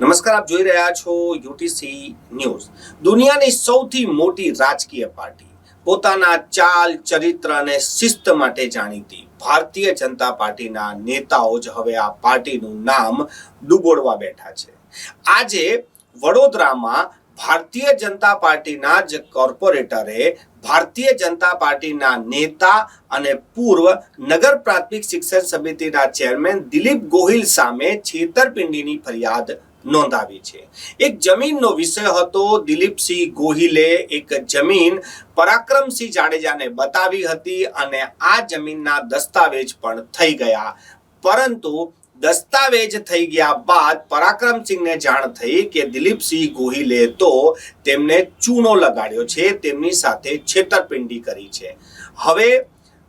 નમસ્કાર, આપ જોઈ રહ્યા છો યુટીસી ન્યૂઝ। દુનિયાની સૌથી મોટી રાજકીય પાર્ટી, પોતાના ચાલ, ચરિત્ર અને શિસ્ત માટે જાણીતી ભારતીય જનતા પાર્ટીના નેતાઓ જ હવે આ પાર્ટીનું નામ ડૂબોળવા બેઠા છે। આજે વડોદરામાં ભારતીય જનતા પાર્ટીના જ કોર્પોરેટરે ભારતીય જનતા પાર્ટીના નેતા અને પૂર્વ નગર પ્રાથમિક શિક્ષણ સમિતિના ચેરમેન દિલીપ ગોહિલ સામે છેતરપિંડીની ફરિયાદ નોંધાવી છે। એક જમીનનો વિષય હતો। દિલીપસિંહ ગોહિલે એક જમીન પરાક્રમસિંહ જાડેજાને બતાવી હતી અને આ જમીનના દસ્તાવેજ પણ થઈ ગયા, પરંતુ દસ્તાવેજ થઈ ગયા બાદ પરાક્રમસિંહને જાણ થઈ કે દિલીપસિંહ ગોહિલે તો તેમને ચૂનો લગાડ્યો છે, તેમની સાથે છેતરપિંડી કરી છે। હવે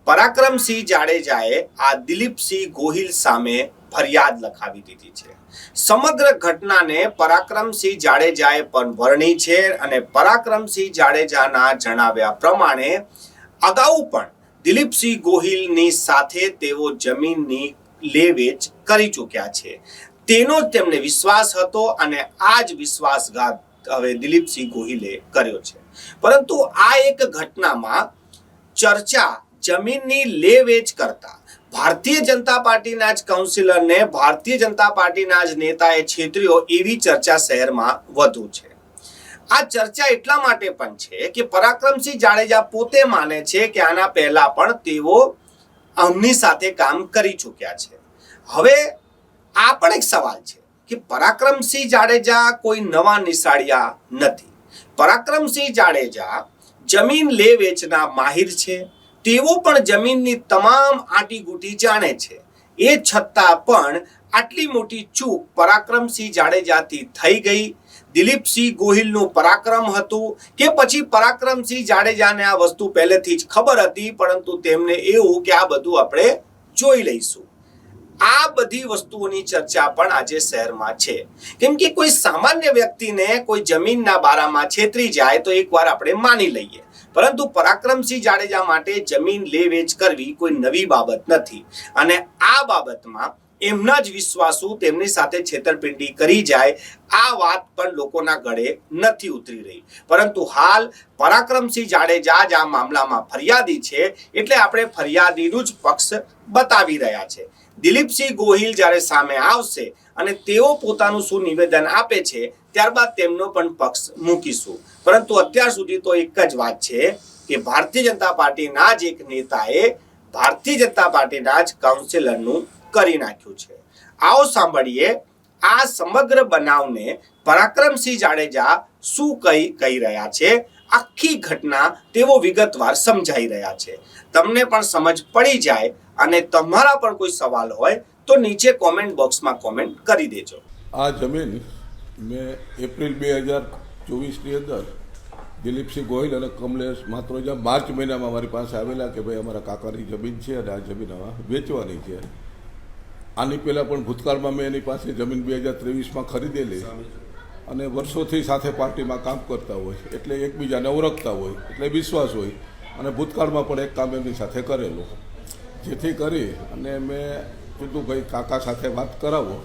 પરાક્રમસિંહ જાડેજાએ આ દિલીપસિંહ ગોહિલ સામે ફરિયાદ લખાવી દીધી છે। સમગ્ર ઘટનાને પરાક્રમસિંહ જાડેજાએ પણ વર્ણી છે અને પરાક્રમસિંહ જાડેજાના જણાવ્યા પ્રમાણે અગાઉ પણ દિલીપસિંહ ગોહિલની સાથે તેઓ જમીનની લે વેચ કરી ચૂક્યા છે, તેનો જ તેમને વિશ્વાસ હતો અને આ જ વિશ્વાસઘાત હવે દિલીપસિંહ ગોહિલે કર્યો છે। પરંતુ આ એક ઘટનામાં ચર્ચા જમીનની લે વેચ કરતા ભારતીય જનતા પાર્ટીના જ કાઉન્સિલરને ભારતીય જનતા પાર્ટીના જ નેતાએ છેતર્યો એવી ચર્ચા શહેરમાં વધુ છે। આ ચર્ચા એટલા માટે પણ છે કે પરાક્રમસિંહ જાડેજા પોતે માને છે કે આના પહેલા પણ તેઓ આમની સાથે કામ કરી ચૂક્યા છે। હવે આ પણ એક સવાલ છે કે પરાક્રમસિંહ જાડેજા કોઈ નવા નિશાળિયા નથી। પરાક્રમસિંહ જાડેજા જમીન લે વેચના માહિર છે, તેઓ પણ જમીનની તમામ આંટીઘૂંટી જાણે છે। એ છતાં પણ આટલી મોટી ચૂક પરાક્રમસિંહ જાડેજાથી થઈ ગઈ। દિલીપસિંહ ગોહિલનું પરાક્રમ હતું કે પછી પરાક્રમસિંહ જાડેજાને આ વસ્તુ પહેલેથી જ ખબર હતી, પરંતુ તેમને એવું કે આ બધું આપણે જોઈ લઈશું। આ બધી વસ્તુઓની ચર્ચા પણ આજે શહેરમાં છે, કેમ કે કોઈ સામાન્ય વ્યક્તિને કોઈ જમીનના બારામાં છેતરી જાય તો એકવાર આપણે માની લઈએ, પરંતુ પરાક્રમસિંહ જાડેજા માટે જમીન લે વેચ કરવી કોઈ નવી બાબત નથી અને આ બાબતમાં એમના જ વિશ્વાસુ તેમની સાથે છેતરપિંડી કરી જાય, આ વાત પણ લોકોના ગળે નથી ઉતરી રહી। પરંતુ હાલ પરાક્રમસિંહ જાડેજા જ આ મામલામાં ફરિયાદી છે, એટલે આપણે ફરિયાદીનું જ પક્ષ બતાવી રહ્યા છે। દિલીપસિંહ ગોહિલ જ્યારે સામે આવશે અને તેઓ પોતાનું શું નિવેદન આપે છે, ત્યારબાદ તેમનો પણ પક્ષ મૂકીશું। પરંતુ અત્યાર સુધી તો એક જ વાત છે કે ભારતીય જનતા પાર્ટીના જ એક નેતાએ ભારતીય જનતા પાર્ટીના જ કાઉન્સિલરનું કરી નાખ્યું છે। આવો સાંભળીએ આ સમગ્ર બનાવને પરાક્રમસિંહ જાડેજા શું કહી રહ્યા છે, આખી ઘટના તેઓ વિગતવાર સમજાઈ રહ્યા છે। તમને પણ સમજ પડી જાય અને તમારા પણ કોઈ સવાલ હોય તો નીચે કોમેન્ટ બોક્સમાં કોમેન્ટ કરી દેજો। આ જમીન મેં એપ્રિલ 2024ની અંદર દિલીપસિંહ ગોહિલ અને કમલેશ માત્રોજા માર્ચ મહિનામાં મારી પાસે આવેલા કે ભાઈ અમારા કાકાની જમીન છે અને આ જમીન હવે વેચવાની છે। આની પહેલાં પણ ભૂતકાળમાં મેં એની પાસે જમીન 2023માં ખરીદેલી અને વર્ષોથી સાથે પાર્ટીમાં કામ કરતા હોય એટલે એકબીજાને ઓળખતા હોય એટલે વિશ્વાસ હોય અને ભૂતકાળમાં પણ એક કામ એમની સાથે કરેલું, જેથી કરી અને મેં કીધું ભાઈ કાકા સાથે વાત કરાવો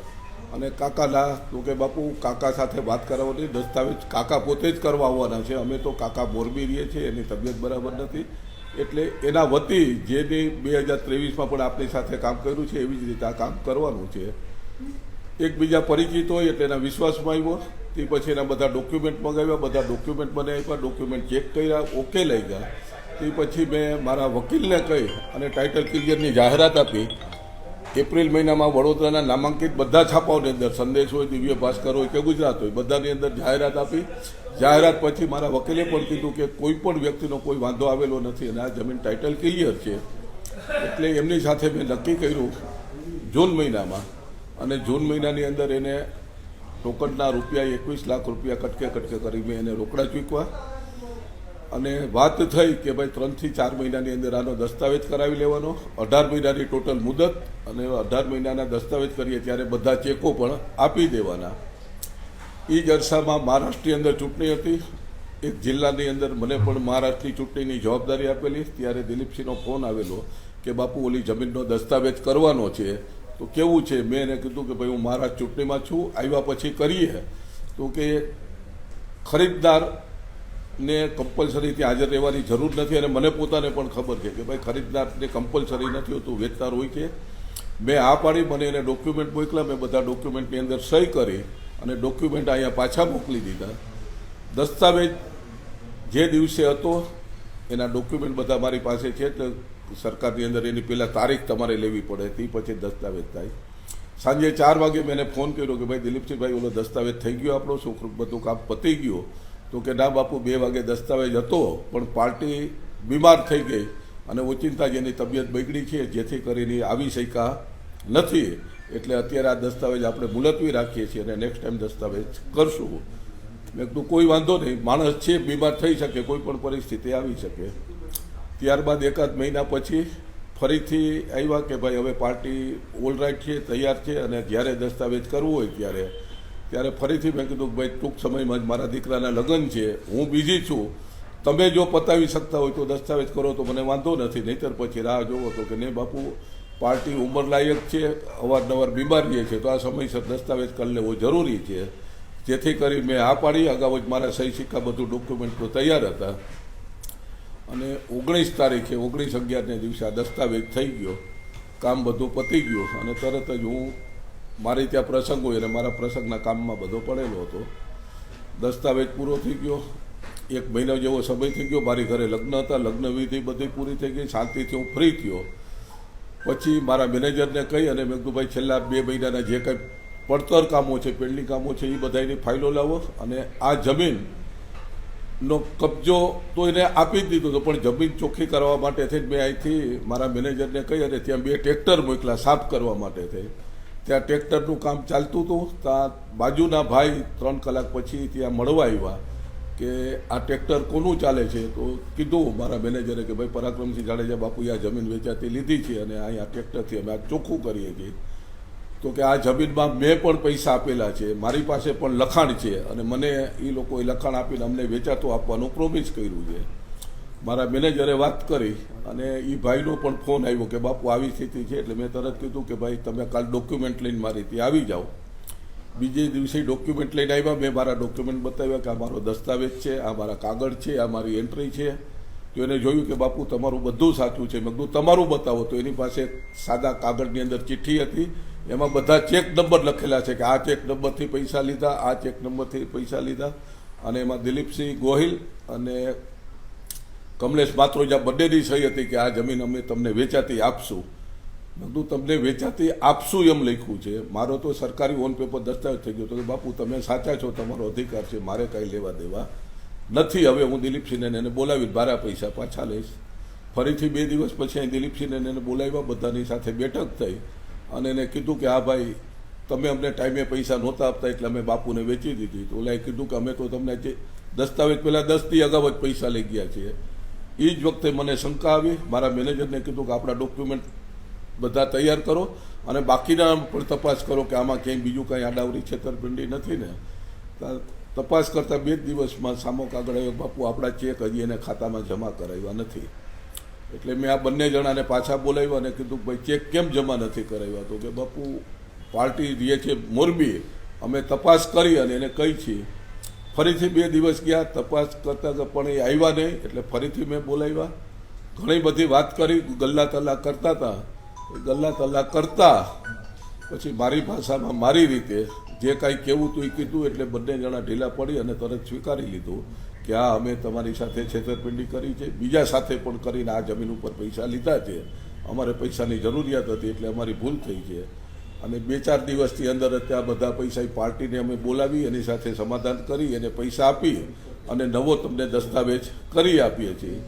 અને કાકાના તો કે બાપુ કાકા સાથે વાત કરાવવાની દસ્તાવેજ કાકા પોતે જ કરવા આવવાના છે। અમે તો કાકા મોરબી રહીએ છીએ, એની તબિયત બરાબર નથી એટલે એના વતી જેની 2023માં પણ આપણી સાથે કામ કર્યું છે એવી જ રીતે આ કામ કરવાનું છે। એકબીજા પરિચિત હોય એટલે એના વિશ્વાસમાં આવ્યો, તે પછી એના બધા ડોક્યુમેન્ટ મંગાવ્યા, બધા ડોક્યુમેન્ટ મને આપ્યા, ડોક્યુમેન્ટ ચેક કર્યા, ઓકે લઈ ગયા। તે પછી મેં મારા વકીલને કહી અને ટાઇટલ ક્લિયરની જાહેરાત આપી। એપ્રિલ મહિનામાં વડોદરાના નામાંકિત બધા છાપાઓની અંદર સંદેશ હોય, દિવ્ય ભાસ્કર હોય કે ગુજરાત હોય બધાની અંદર જાહેરાત આપી। જાહેરાત પછી મારા વકીલે પણ કીધું કે કોઈ પણ વ્યક્તિનો કોઈ વાંધો આવેલો નથી અને આ જમીન ટાઇટલ ક્લિયર છે, એટલે એમની સાથે મેં નક્કી કર્યું જૂન મહિનામાં અને જૂન મહિનાની અંદર એને ટોકનના રૂપિયા 21 લાખ રૂપિયા કટકે કરી મેં એને રોકડા ચૂકવા અને વાત થઈ કે ભાઈ 3 થી 4 મહિનાની અંદર આનો દસ્તાવેજ કરાવી લેવાનો, 18 મહિનાની ટોટલ મુદત અને 18 મહિનાના દસ્તાવેજ કરીએ ત્યારે બધા ચેકો પણ આપી દેવાના। એ જ અરસામાં મહારાષ્ટ્રની અંદર ચૂંટણી હતી, એક જિલ્લાની અંદર મને પણ મહારાષ્ટ્રની ચૂંટણીની જવાબદારી આપેલી, ત્યારે દિલીપસિંહનો ફોન આવેલો કે બાપુ ઓલી જમીનનો દસ્તાવેજ કરવાનો છે તો કેવું છે? મેં એને કીધું કે ભાઈ હું મારા ચૂંટણીમાં છું, આવ્યા પછી કરીએ. તો કે ખરીદદારને કમ્પલસરી ત્યાં હાજર રહેવાની જરૂર નથી, અને મને પોતાને પણ ખબર છે કે ભાઈ ખરીદદારને કમ્પલસરી નથી હોતું, વેચનાર હોય છે. મેં આ પાડી, મને એને ડોક્યુમેન્ટ મોકલ્યા, મેં બધા ડોક્યુમેન્ટની અંદર સહી કરી અને ડોક્યુમેન્ટ અહીંયા પાછા મોકલી દીધા. દસ્તાવેજ જે દિવસે હતો એના ડોક્યુમેન્ટ બધા મારી પાસે છે. તો સરકારની અંદર એની પહેલાં તારીખ તમારે લેવી પડે, તે પછી દસ્તાવેજ થાય. સાંજે 4 વાગે મેં એને ફોન કર્યો કે ભાઈ દિલીપસિંહભાઈ, ઓલો દસ્તાવેજ થઈ ગયો આપણો, શું બધું કામ પતી ગયું? તો કે ના બાપુ, 2 વાગે દસ્તાવેજ હતો, પણ પાર્ટી બીમાર થઈ ગઈ અને ઓચિંતા જેની તબિયત બગડી છે, જેથી કરીને આવી શક્યા નથી. એટલે અત્યારે આ દસ્તાવેજ આપણે મુલતવી રાખીએ છીએ અને નેક્સ્ટ ટાઈમ દસ્તાવેજ કરશું. મેં કીધું કોઈ વાંધો નહીં, માણસ છે, બીમાર થઈ શકે, કોઈ પણ પરિસ્થિતિ આવી શકે. ત્યારબાદ એકાદ મહિના પછી ફરીથી આવ્યા કે ભાઈ હવે પાર્ટી ઓલરાઈટ છે, તૈયાર છે, અને જ્યારે દસ્તાવેજ કરવું હોય ત્યારે ફરીથી મેં કીધું કે ભાઈ ટૂંક સમયમાં જ મારા દીકરાના લગ્ન છે, હું બીજી છું, તમે જો પતાવી શકતા હોય તો દસ્તાવેજ કરો તો મને વાંધો નથી, નહીંતર પછી રાહ જોવો. તો કે નહીં બાપુ, પાર્ટી ઉંમરલાયક છે, અવારનવાર બીમાર રહે છે, તો આ સમયસર દસ્તાવેજ કરી લેવો જરૂરી છે. જેથી કરી મેં આ પાડી. અગાઉ જ મારા સહી સિક્કા બધું ડોક્યુમેન્ટ તો તૈયાર હતા, અને 19 તારીખે 19/11ને દિવસે આ દસ્તાવેજ થઈ ગયો, કામ બધું પતી ગયું, અને તરત જ હું મારી ત્યાં પ્રસંગ હોય અને મારા પ્રસંગના કામમાં બધો પડેલો હતો. દસ્તાવેજ પૂરો થઈ ગયો, 1 મહિના જેવો સમય થઈ ગયો. મારી ઘરે લગ્ન હતા, લગ્ન વિધિ બધી પૂરી થઈ ગઈ, શાંતિથી હું ફ્રી થયો. પછી મારા મેનેજરને કહી અને મેં કીધું ભાઈ છેલ્લા 2 મહિનાના જે કંઈ પડતર કામો છે, પેન્ડિંગ કામો છે, એ બધાની ફાઇલો લાવો, અને આ જમીનનો કબજો તો એને આપી જ દીધો હતો, પણ જમીન ચોખ્ખી કરવા માટે થઈ મેં અહીંથી મારા મેનેજરને કહી અને ત્યાં 2 ટ્રેક્ટર મોકલા સાફ કરવા માટે થઈ. ત્યાં ટ્રેક્ટરનું કામ ચાલતું હતું. ત્યાં બાજુના ભાઈ 3 કલાક પછી ત્યાં મળવા આવ્યા કે આ ટ્રેક્ટર કોનું ચાલે છે? તો કીધું મારા મેનેજરે કે ભાઈ પરાક્રમસિંહ જાડેજા બાપુએ આ જમીન વેચાતી લીધી છે અને અહીંયા ટ્રેક્ટરથી અમે આ ચોખ્ખું કરીએ છીએ. તો કે આ જમીનમાં મેં પણ પૈસા આપેલા છે, મારી પાસે પણ લખાણ છે, અને મને એ લોકોએ લખાણ આપીને અમને વેચાતું આપવાનું પ્રોમિસ કર્યું છે. મારા મેનેજરે વાત કરી અને એ ભાઈનો પણ ફોન આવ્યો કે બાપુ આવી સ્થિતિ છે. એટલે મેં તરત કીધું કે ભાઈ તમે કાલ ડોક્યુમેન્ટ લઈને મારી ત્યાં આવી જાઓ. બીજે દિવસે ડોક્યુમેન્ટ લઈને આવ્યા. મેં મારા ડોક્યુમેન્ટ બતાવ્યા કે આ મારો દસ્તાવેજ છે, આ મારા કાગળ છે, આ મારી એન્ટ્રી છે. તો એને જોયું કે બાપુ તમારું બધું સાચું છે. મેં કીધું તમારું બતાવો. તો એની પાસે સાદા કાગળની અંદર ચિઠ્ઠી હતી, એમાં બધા ચેક નંબર લખેલા છે કે આ ચેક નંબરથી પૈસા લીધા, આ ચેક નંબરથી પૈસા લીધા, અને એમાં દિલીપસિંહ ગોહિલ અને કમલેશ માત્રોજા બંનેની સહી હતી કે આ જમીન અમે તમને વેચાતી આપશું. બધું તમને વેચાતી આપશું એમ લખ્યું છે. મારો તો સરકારી ઓન પેપર દસ્તાવેજ થઈ ગયો. તો કે બાપુ તમે સાચા છો, તમારો અધિકાર છે, મારે કાંઈ લેવા દેવા નથી. હવે હું દિલીપસિંહને એને બોલાવી મારા પૈસા પાછા લઈશ. ફરીથી 2 દિવસ પછી અહીં દિલીપસિંહને એને બોલાવ્યા, બધાની સાથે બેઠક થઈ અને એને કીધું કે હા ભાઈ, તમે અમને ટાઈમે પૈસા નહોતા આપતા એટલે અમે બાપુને વેચી દીધી. તો ઓલાએ કીધું કે અમે તો તમને જે દસ્તાવેજ પહેલાં 10 દી અગાઉ જ પૈસા લઈ ગયા છીએ. એ જ વખતે મને શંકા આવી. મારા મેનેજરને કીધું કે આપણા ડોક્યુમેન્ટ બધા તૈયાર કરો અને બાકીના પણ તપાસ કરો કે આમાં ક્યાંય બીજું કાંઈ આડાવરી છેતરપિંડી નથી ને. તપાસ કરતાં 2 દિવસમાં સામો કાગળ આવ્યો, બાપુ આપણા ચેક હજી એને ખાતામાં જમા કરાવ્યા નથી. એટલે મેં આ બંને જણાને પાછા બોલાવ્યા અને કીધું ભાઈ ચેક કેમ જમા નથી કરાવ્યા? તો કે બાપુ પાર્ટી રહે છે મોરબી, અમે તપાસ કરી અને એને કહી છીએ. ફરીથી 2 દિવસ ગયા, તપાસ કરતાં પણ એ આવ્યા નહીં. એટલે ફરીથી મેં બોલાવ્યા, ઘણી બધી વાત કરી, ગલ્લા તલ્લા કરતા હતા. ગલ્લા તલ્લા કરતા પછી મારી ભાષામાં મારી રીતે જે કાંઈ કહેવું હતું એ કીધું. એટલે બંને જણા ઢીલા પડી અને તરત સ્વીકારી લીધું કે આ અમે તમારી સાથે છેતરપિંડી કરી છે, બીજા સાથે પણ કરીને આ જમીન ઉપર પૈસા લીધા છે, અમારે પૈસાની જરૂરિયાત હતી એટલે અમારી ભૂલ થઈ છે. અને 2-4 દિવસની અંદર ત્યાં બધા પૈસા પાર્ટીને અમે બોલાવી, એની સાથે સમાધાન કરી, એને પૈસા આપી અને નવો તમને દસ્તાવેજ કરી આપીએ છીએ.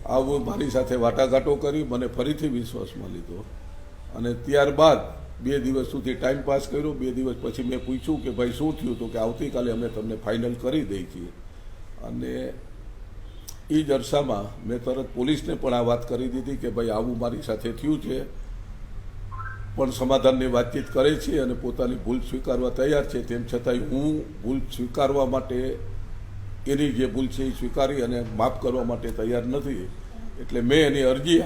આવું મારી સાથે વાટાઘાટો કરી, મને ફરીથી વિશ્વાસમાં લીધો અને ત્યારબાદ 2 દિવસ સુધી ટાઈમ પાસ કર્યો. 2 દિવસ પછી મેં પૂછ્યું કે ભાઈ શું થયું? તો કે આવતીકાલે અમે તમને ફાઇનલ કરી દઈએ છીએ. અને એ જ અરસામાં મેં તરત પોલીસને પણ આ વાત કરી દીધી કે ભાઈ આવું મારી સાથે થયું છે, પણ સમાધાનની વાતચીત કરે છે અને પોતાની ભૂલ સ્વીકારવા તૈયાર છે. તેમ છતાંય હું ભૂલ સ્વીકારવા માટે, એની જે ભૂલ છે એ સ્વીકારી અને માફ કરવા માટે તૈયાર નથી. એટલે મેં એની અરજી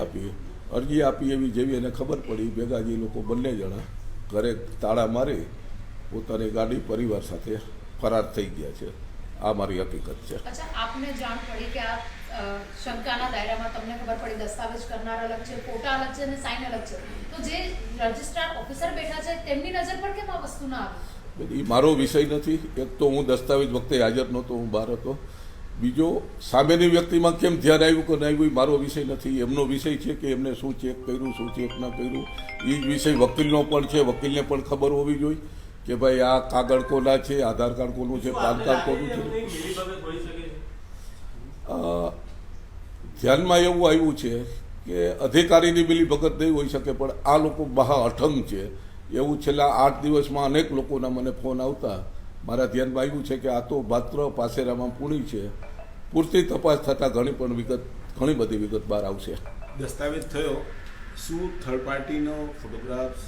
આપી એવી જેવી એને ખબર પડી, ભેગા જે લોકો બંને જણા ઘરે તાળા મારી પોતાની ગાડી પરિવાર સાથે ફરાર થઈ ગયા છે. આ મારી હકીકત છે. અચ્છા, આપને જાણ પડી કે આ શંકાના દાયરામાં તમને ખબર પડી દસ્તાવેજ કરનાર અલગ છે, ફોટા અલગ છે અને સાઇન અલગ છે, તો જે રજિસ્ટ્રાર ઓફિસર બેઠા છે તેમની નજર પર કેમ આ વસ્તુ ના આવી? એ મારો વિષય નથી. એક તો હું દસ્તાવેજ વખતે હાજર નહોતો, હું બહાર હતો. બીજો, સામેની વ્યક્તિમાં કેમ ધ્યાન આવ્યું કે ના આવ્યું એ મારો વિષય નથી. એમનો વિષય છે કે એમને શું ચેક કર્યું, શું ચેક ના કર્યું. એ જ વિષય વકીલનો પણ છે. વકીલને પણ ખબર હોવી જોઈએ કે ભાઈ આ કાગળ કોના છે, આધાર કાર્ડ કોનું છે, પાન કાર્ડ કોનું છે. ધ્યાનમાં એવું આવ્યું છે કે અધિકારીની મિલી ભગત નહીં હોઈ શકે, પણ આ લોકો મહા અઠંગ છે એવું છેલ્લા 8 દિવસમાં અનેક લોકોના મને ફોન આવતા મારા ધ્યાનમાં આવ્યું છે કે આ તો માત્ર પાસેરામાં પૂણી છે. પૂરતી તપાસ થતાં ઘણી બધી વિગત બહાર આવશે. દસ્તાવેજ થયો, શું થર્ડ પાર્ટીનો ફોટોગ્રાફ્સ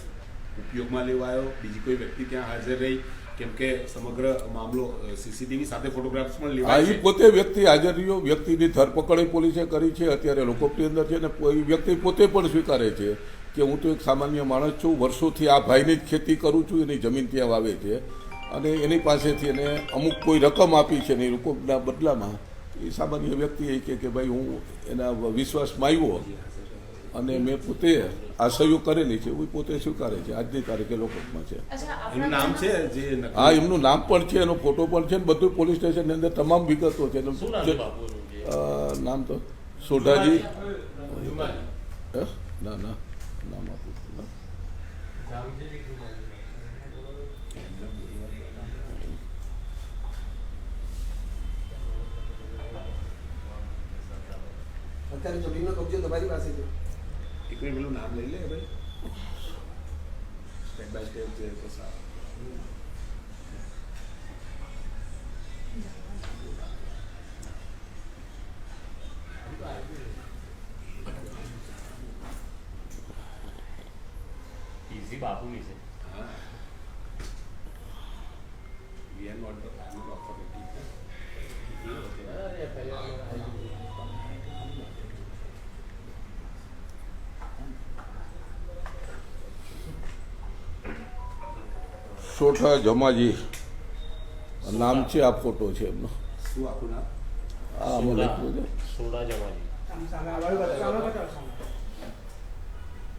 ઉપયોગમાં લેવાયો? બીજી કોઈ વ્યક્તિ ત્યાં હાજર રહી? કેમ કે સમગ્ર મામલો સીસીટીવી સાથે ફોટોગ્રાફ્સ પણ આ લેવાય એ છે. પોતે વ્યક્તિ હાજર રહ્યો. વ્યક્તિની ધરપકડ પોલીસે કરી છે. અત્યારે લોકોપની અંદર છે ને કોઈ વ્યક્તિ પોતે પણ સ્વીકારે છે કે હું તો એક સામાન્ય માણસ છું, વર્ષોથી આ ભાઈની જ ખેતી કરું છું, એની જમીન ત્યાં વાવે છે અને એની પાસેથી એને અમુક કોઈ રકમ આપી છે ને એ રકમના બદલામાં એ સામાન્ય વ્યક્તિ એ કે ભાઈ હું એના વિશ્વાસમાં આવ્યો અને મેં પોતે આ સહયોગ કરેલી છે એવું પોતે સ્વીકારે છે. આજની તારીખે લોકોપમાં છે. અચ્છા, એનું નામ છે જે નકલી? હા, એમનું નામ પણ છે, એનો ફોટો પણ છે ને બધું પોલીસ સ્ટેશનની અંદર તમામ વિગતો છે. નામ તો સોઢાજી. ના ના, નામ આપું છું. અત્યારે જમીનનો કબજો તમારી પાસે છે. એક મિનિટ પેલું નામ લઈ લે ભાઈ, સ્ટેપ બાય સ્ટેપ જે તો સારું. ઇઝી બાપુની છે. હા, we are not the final authority. સોઠા જમાજી નામ છે. આ ફોટો છે એમનો. શું આખું નામ? આ અમે લખ્યું છે. સોડા જમાજી. સામે આગળ બતાવો, સામે બતાવો, સામે.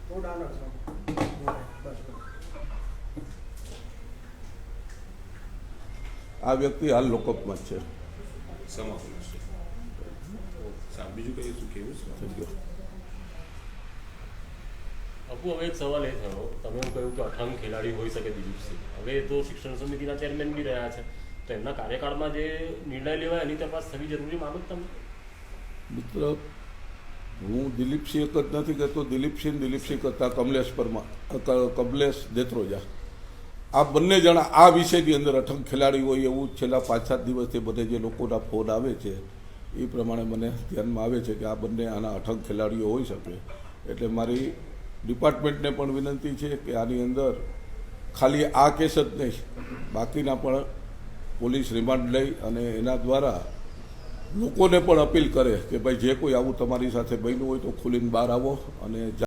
થોડું ડાઉન રાખો. બસ. આ વ્યક્તિ હાલ લોકઅપમાં જ છે. સમાપન છે. સાહેબ, બીજું કઈ શું કેવું છે? થઈ ગયો. અપુ, હવે એક સવાલ એ થયો, તમે એમ કહ્યું કે અઠાંગ ખેલાડી હોઈ શકે દિલીપસિંહ. હવે એ તો શિક્ષણ સમિતિના ચેરમેન બી રહ્યા છે, તો એમના કાર્યકાળમાં જે નિર્ણય લેવાય એની તપાસ થવી જરૂરી માનો છો તમે? મિત્ર, હું દિલીપસિંહ એક જ નથી કહેતો. દિલીપસિંહ કરતા કમલેશ દેત્રોજા, આ બંને જણા આ વિષયની અંદર અઠંગ ખેલાડી હોય એવું છેલ્લા 5-7 દિવસથી બધે જે લોકોના ફોન આવે છે એ પ્રમાણે મને ધ્યાનમાં આવે છે કે આ બંને આના અઠંગ ખેલાડીઓ હોઈ શકે. એટલે મારી ડિપાર્ટમેન્ટને પણ વિનંતી છે કે આની અંદર ખાલી આ કેસ જ નહીં, બાકીના પણ પોલીસ રિમાન્ડ લઈ અને એના દ્વારા લોકોને પણ અપીલ કરે કે ભાઈ જે કોઈ આવું તમારી સાથે બન્યું હોય તો ખુલીને બહાર આવો અને